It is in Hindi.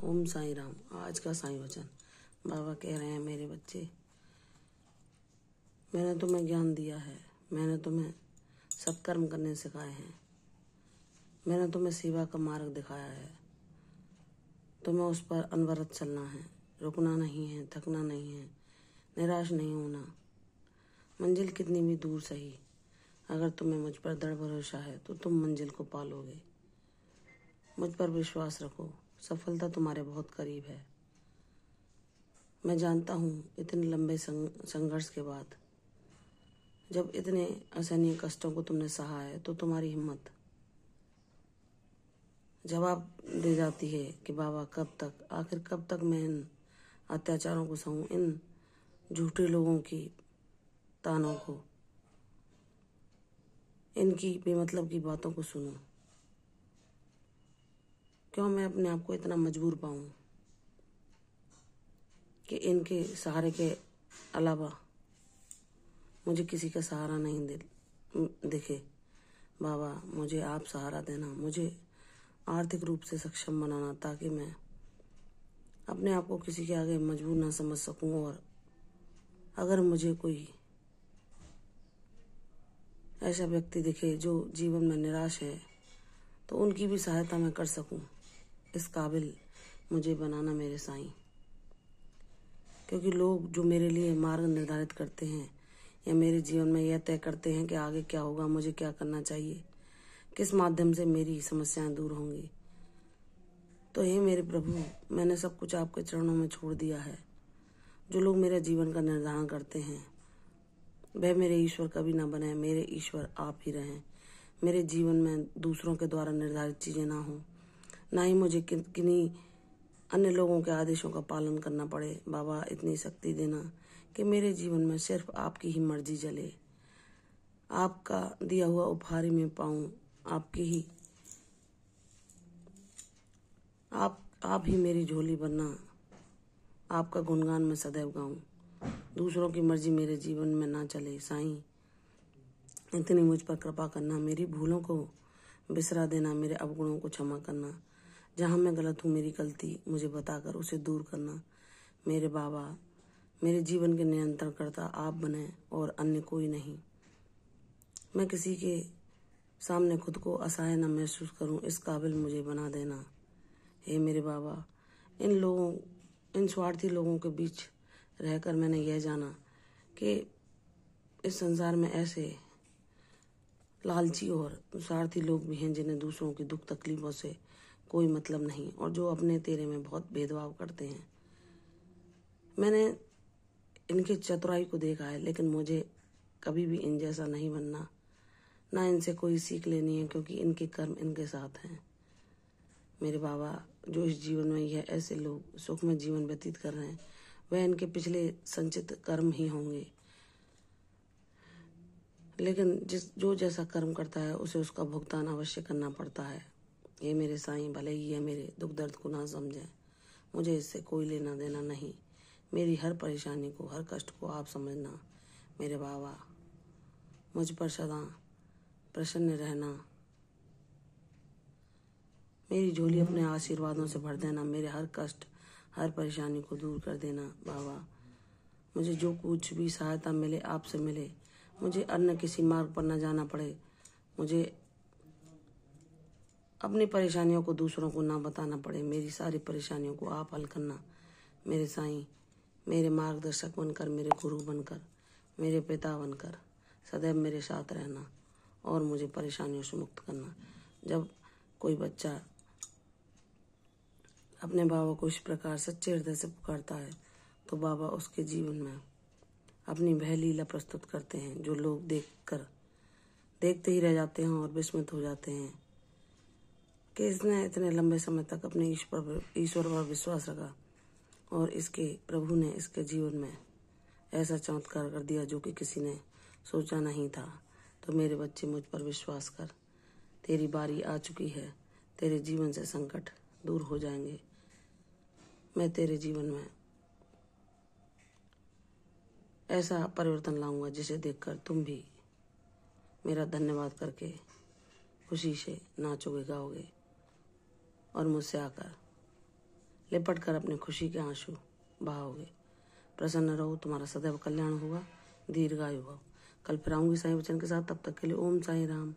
ओम साईं राम। आज का साईं वचन। बाबा कह रहे हैं, मेरे बच्चे, मैंने तुम्हें ज्ञान दिया है, मैंने तुम्हें सत्कर्म करने सिखाए हैं, मैंने तुम्हें सेवा का मार्ग दिखाया है। तुम्हें उस पर अनवरत चलना है, रुकना नहीं है, थकना नहीं है, निराश नहीं होना। मंजिल कितनी भी दूर सही, अगर तुम्हें मुझ पर दृढ़ भरोसा है तो तुम मंजिल को पालोगे। मुझ पर विश्वास रखो, सफलता तुम्हारे बहुत करीब है। मैं जानता हूँ इतने लंबे संघर्ष के बाद, जब इतने असहनीय कष्टों को तुमने सहा है, तो तुम्हारी हिम्मत जवाब दे जाती है कि बाबा कब तक, आखिर कब तक मैं इन अत्याचारों को सहूं, इन झूठे लोगों की तानों को, इनकी बेमतलब की बातों को सुनूं। क्यों मैं अपने आप को इतना मजबूर पाऊं कि इनके सहारे के अलावा मुझे किसी का सहारा नहीं दिखे। बाबा, मुझे आप सहारा देना, मुझे आर्थिक रूप से सक्षम बनाना, ताकि मैं अपने आप को किसी के आगे मजबूर ना समझ सकूं। और अगर मुझे कोई ऐसा व्यक्ति दिखे जो जीवन में निराश है, तो उनकी भी सहायता मैं कर सकूं। इस काबिल मुझे बनाना मेरे साईं। क्योंकि लोग जो मेरे लिए मार्ग निर्धारित करते हैं या मेरे जीवन में यह तय करते हैं कि आगे क्या होगा, मुझे क्या करना चाहिए, किस माध्यम से मेरी समस्याएं दूर होंगी, तो हे मेरे प्रभु, मैंने सब कुछ आपके चरणों में छोड़ दिया है। जो लोग मेरे जीवन का निर्धारण करते हैं, वह मेरे ईश्वर कभी ना बने। मेरे ईश्वर आप ही रहें। मेरे जीवन में दूसरों के द्वारा निर्धारित चीजें ना हो, ना ही मुझे किन्हीं अन्य लोगों के आदेशों का पालन करना पड़े। बाबा, इतनी शक्ति देना कि मेरे जीवन में सिर्फ आपकी ही मर्जी चले, आपका दिया हुआ उपहार ही मैं पाऊं, आपकी ही आप ही मेरी झोली बनना, आपका गुणगान मैं सदैव गाऊं। दूसरों की मर्जी मेरे जीवन में ना चले। साईं, इतनी मुझ पर कृपा करना, मेरी भूलों को बिसरा देना, मेरे अवगुणों को क्षमा करना। जहां मैं गलत हूँ, मेरी गलती मुझे बताकर उसे दूर करना। मेरे बाबा, मेरे जीवन के नियंत्रण करता आप बने और अन्य कोई नहीं। मैं किसी के सामने खुद को असहाय न महसूस करूं, इस काबिल मुझे बना देना। हे मेरे बाबा, इन स्वार्थी लोगों के बीच रहकर मैंने यह जाना कि इस संसार में ऐसे लालची और स्वार्थी लोग भी हैं जिन्हें दूसरों की दुख तकलीफों से कोई मतलब नहीं, और जो अपने तेरे में बहुत भेदभाव करते हैं। मैंने इनके चतुराई को देखा है, लेकिन मुझे कभी भी इन जैसा नहीं बनना, ना इनसे कोई सीख लेनी है, क्योंकि इनके कर्म इनके साथ हैं। मेरे बाबा, जो इस जीवन में यह ऐसे लोग सुख में जीवन व्यतीत कर रहे हैं, वह इनके पिछले संचित कर्म ही होंगे। लेकिन जो जैसा कर्म करता है, उसे उसका भुगतान अवश्य करना पड़ता है। ये मेरे साईं, भले ही ये मेरे दुख दर्द को ना समझें, मुझे इससे कोई लेना देना नहीं। मेरी हर परेशानी को, हर कष्ट को आप समझना। मेरे बाबा, मुझ पर सदा प्रसन्न रहना, मेरी झोली अपने आशीर्वादों से भर देना, मेरे हर कष्ट, हर परेशानी को दूर कर देना। बाबा, मुझे जो कुछ भी सहायता मिले आपसे मिले, मुझे अन्य किसी मार्ग पर न जाना पड़े, मुझे अपनी परेशानियों को दूसरों को ना बताना पड़े। मेरी सारी परेशानियों को आप हल करना। मेरे साईं, मेरे मार्गदर्शक बनकर, मेरे गुरु बनकर, मेरे पिता बनकर सदैव मेरे साथ रहना और मुझे परेशानियों से मुक्त करना। जब कोई बच्चा अपने बाबा को इस प्रकार सच्चे हृदय से पुकारता है, तो बाबा उसके जीवन में अपनी वह लीला प्रस्तुत करते हैं जो लोग देखते ही रह जाते हैं और विस्मित हो जाते हैं कि इसने इतने लंबे समय तक अपने ईश्वर पर विश्वास रखा और इसके प्रभु ने इसके जीवन में ऐसा चमत्कार कर दिया जो कि किसी ने सोचा नहीं था। तो मेरे बच्चे, मुझ पर विश्वास कर, तेरी बारी आ चुकी है, तेरे जीवन से संकट दूर हो जाएंगे। मैं तेरे जीवन में ऐसा परिवर्तन लाऊंगा जिसे देखकर तुम भी मेरा धन्यवाद करके खुशी से नाचोगे, गाओगे और मुझसे आकर लिपट कर अपनी खुशी के आंसू बहाओगे। प्रसन्न रहो, तुम्हारा सदैव कल्याण होगा। दीर्घायु हो। कल फिर आऊंगी साईं वचन के साथ, तब तक के लिए ओम साईं राम।